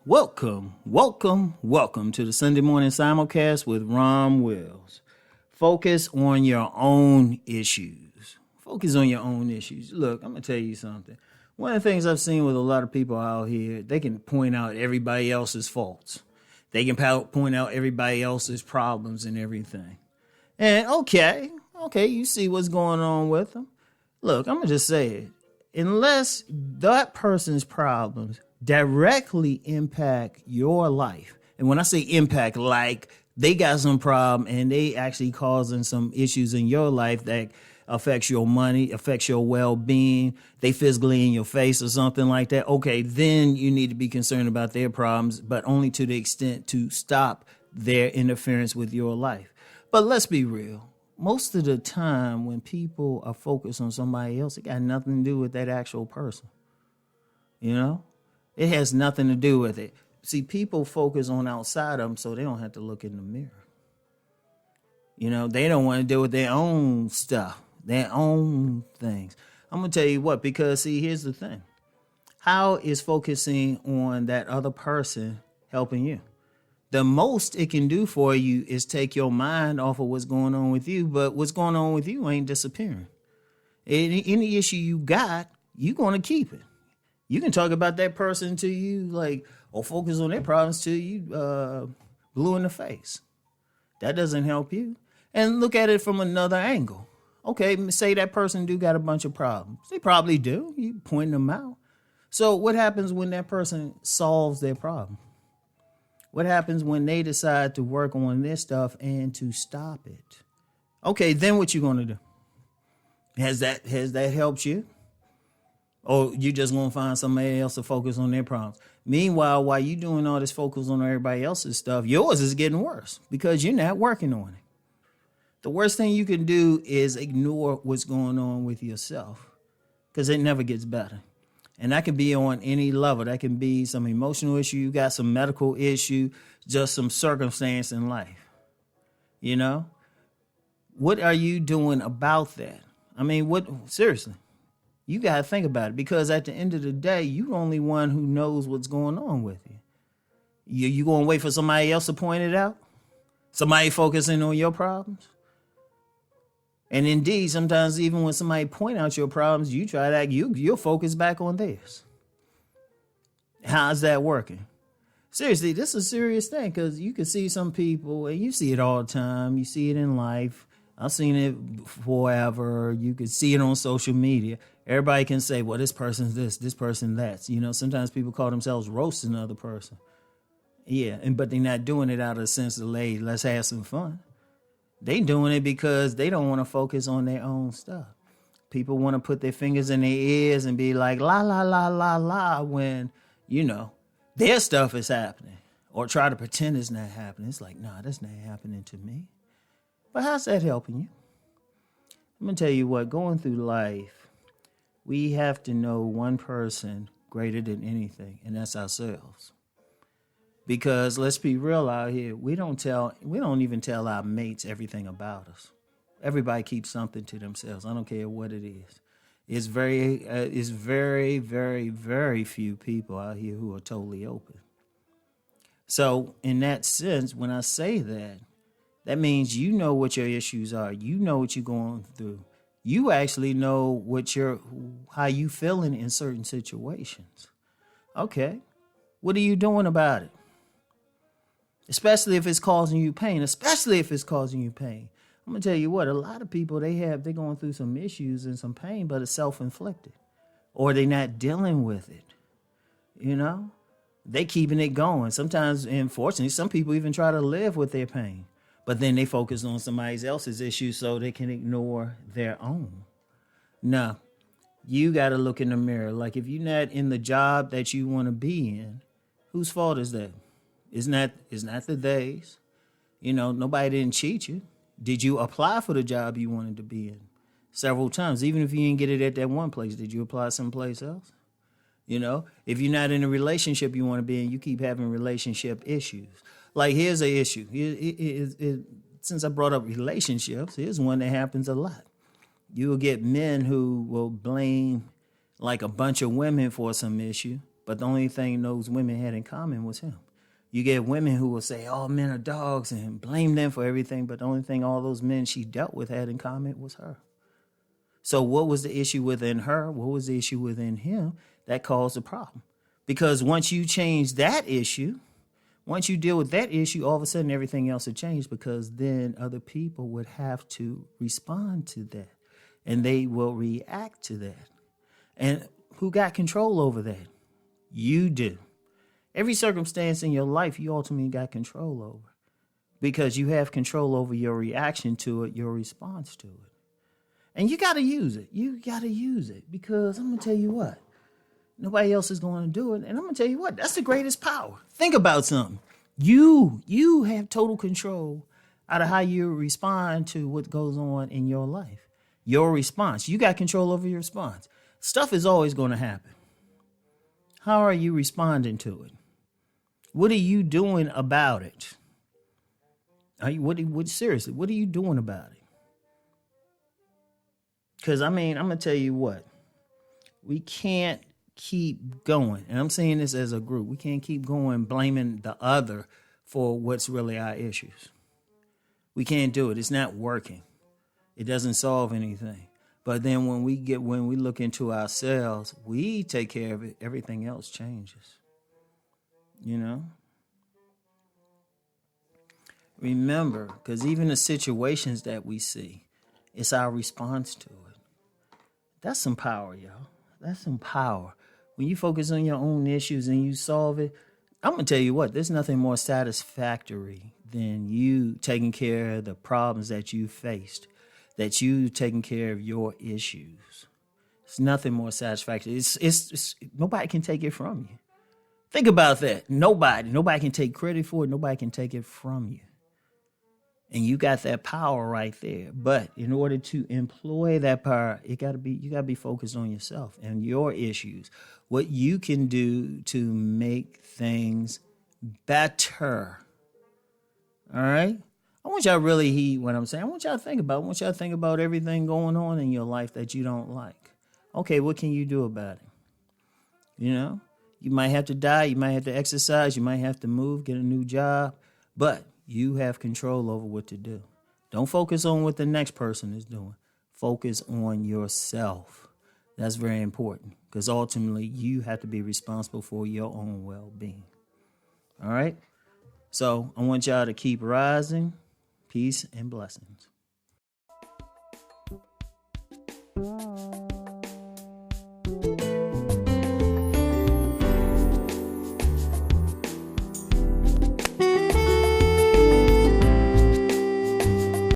Welcome to the Sunday morning simulcast with Rom Wills. Focus on your own issues. Focus on your own issues. Look, I'm going to tell you something. One of the things I've seen with a lot of people out here, they can point out everybody else's faults. They can point out everybody else's problems and everything. And okay, you see what's going on with them. Look, I'm going to just say it. Unless that person's problems directly impact your life. And when I say impact, like they got some problem and they actually causing some issues in your life that affects your money, affects your well-being, they physically in your face or something like that. Okay, then you need to be concerned about their problems, but only to the extent to stop their interference with your life. But let's be real. Most of the time when people are focused on somebody else, it got nothing to do with that actual person. You know? It has nothing to do with it. See, people focus on outside of them so they don't have to look in the mirror. You know, they don't want to deal with their own stuff, their own things. I'm going to tell you what, because see, here's the thing. How is focusing on that other person helping you? The most it can do for you is take your mind off of what's going on with you, but what's going on with you ain't disappearing. Any issue you got, you're going to keep it. You can talk about that person to you, like, or focus on their problems till you blue in the face. That doesn't help you. And look at it from another angle. Okay, say that person do got a bunch of problems. They probably do. You point them out. So what happens when that person solves their problem? What happens when they decide to work on their stuff and to stop it? Okay, then what you going to do? Has that helped you? Or you just going to find somebody else to focus on their problems? Meanwhile, while you doing all this focus on everybody else's stuff, yours is getting worse because you're not working on it. The worst thing you can do is ignore what's going on with yourself because it never gets better. And that can be on any level. That can be some emotional issue. You got some medical issue, just some circumstance in life. You know? What are you doing about that? I mean, seriously, you got to think about it because at the end of the day, you're the only one who knows what's going on with you. You going to wait for somebody else to point it out? Somebody focusing on your problems? And indeed, sometimes even when somebody point out your problems, you try to act, you'll focus back on theirs. How's that working? Seriously, this is a serious thing because you can see some people, and you see it all the time. You see it in life. I've seen it forever. You can see it on social media. Everybody can say, well, this person's this person that. You know, sometimes people call themselves roasting another person. Yeah, but they're not doing it out of a sense of, let's have some fun. They doing it because they don't want to focus on their own stuff. People want to put their fingers in their ears and be like, la, la, la, la, la, when, you know, their stuff is happening. Or try to pretend it's not happening. It's like, nah, that's not happening to me. But how's that helping you? I'm going to tell you what, going through life, we have to know one person greater than anything, and that's ourselves. Because let's be real out here, we don't even tell our mates everything about us. Everybody keeps something to themselves. I don't care what it is. It's very, very, very few people out here who are totally open. So in that sense, when I say that, that means you know what your issues are. You know what you're going through. You actually know how you feeling in certain situations. Okay, what are you doing about it? Especially if it's causing you pain. I'm going to tell you what, a lot of people, they're going through some issues and some pain, but it's self-inflicted. Or they're not dealing with it. You know? They keeping it going. Sometimes, unfortunately, some people even try to live with their pain. But then they focus on somebody else's issues so they can ignore their own. Now, you got to look in the mirror. Like if you're not in the job that you want to be in, whose fault is that? It's not the days. You know, nobody didn't cheat you. Did you apply for the job you wanted to be in? Several times. Even if you didn't get it at that one place, did you apply someplace else? You know, if you're not in a relationship you want to be in, you keep having relationship issues. Like here's an issue. Since I brought up relationships, here's one that happens a lot. You will get men who will blame like a bunch of women for some issue. But the only thing those women had in common was him. You get women who will say, all men are dogs and blame them for everything. But the only thing all those men she dealt with had in common was her. So what was the issue within her? What was the issue within him that caused the problem? Because once you change that issue, once you deal with that issue, all of a sudden everything else will change, because then other people would have to respond to that and they will react to that. And who got control over that? You do. Every circumstance in your life, you ultimately got control over, because you have control over your reaction to it, your response to it. And you got to use it. You got to use it, because I'm going to tell you what, nobody else is going to do it. And I'm going to tell you what, that's the greatest power. Think about something. You have total control out of how you respond to what goes on in your life. Your response. You got control over your response. Stuff is always going to happen. How are you responding to it? What are you doing about it? Seriously, what are you doing about it? Because, I'm going to tell you what, we can't keep going. And I'm saying this as a group. We can't keep going blaming the other for what's really our issues. We can't do it. It's not working. It doesn't solve anything. But then when we look into ourselves, we take care of it, everything else changes. You know? Remember, because even the situations that we see, it's our response to it. That's some power, y'all. That's some power. When you focus on your own issues and you solve it, I'm going to tell you what, there's nothing more satisfactory than you taking care of the problems that you faced, that you taking care of your issues. It's nothing more satisfactory. It's nobody can take it from you. Think about that. Nobody can take credit for it. Nobody can take it from you. And you got that power right there. But in order to employ that power, you got to be focused on yourself and your issues. What you can do to make things better. All right? I want y'all to really heed what I'm saying. I want y'all to think about everything going on in your life that you don't like. Okay, what can you do about it? You know? You might have to die. You might have to exercise. You might have to move, get a new job. But you have control over what to do. Don't focus on what the next person is doing. Focus on yourself. That's very important, because ultimately you have to be responsible for your own well-being. All right? So I want y'all to keep rising. Peace and blessings.